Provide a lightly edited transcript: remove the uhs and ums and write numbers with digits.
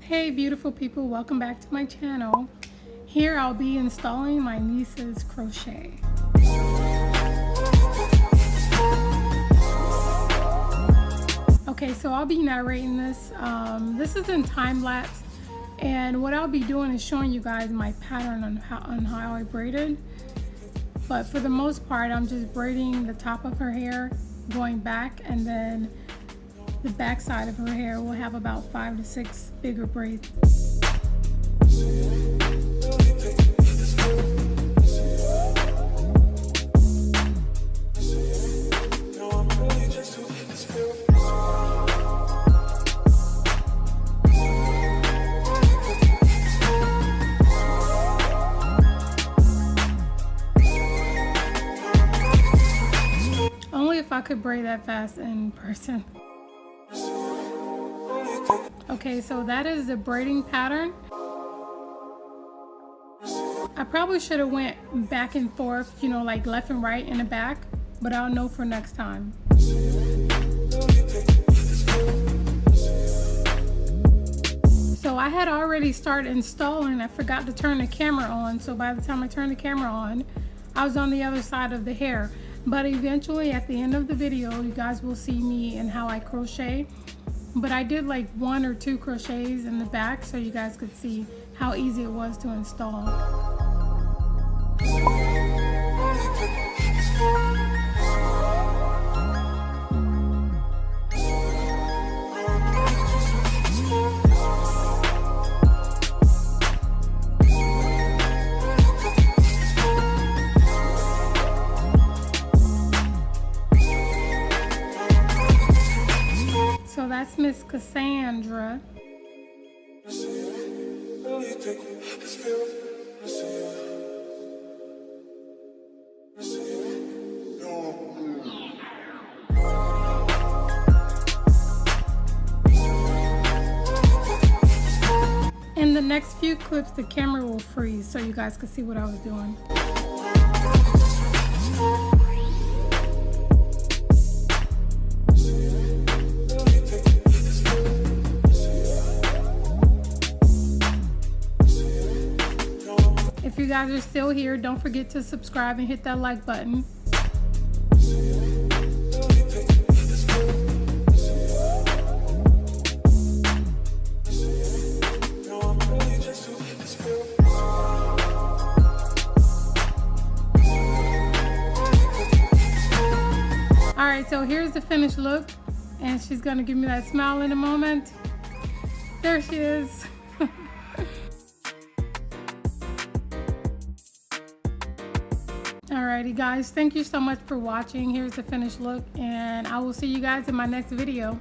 Hey beautiful people, welcome back to my channel. Here I'll be installing my niece's crochet. Okay, so I'll be narrating this. This is in time lapse, and what I'll be doing is showing you guys my pattern on how I braided. But for the most part, I'm just braiding the top of her hair, going back, and then the back side of her hair will have about 5 to 6 bigger braids. Only if I could braid that fast in person. Okay, so that is the braiding pattern. I probably should have went back and forth, you know, like left and right in the back, but I'll know for next time. So I had already started installing. I forgot to turn the camera on, so by the time I turned the camera on, I was on the other side of the hair. But eventually at the end of the video, you guys will see me and how I crochet. But I did like 1 or 2 crochets in the back so you guys could see how easy it was to install. So that's Miss Cassandra. In the next few clips, the camera will freeze so you guys can see what I was doing. If you guys are still here, don't forget to subscribe and hit that like button. Alright, so here's the finished look, and she's gonna give me that smile in a moment. There she is. Alrighty guys, thank you so much for watching. Here's the finished look, and I will see you guys in my next video.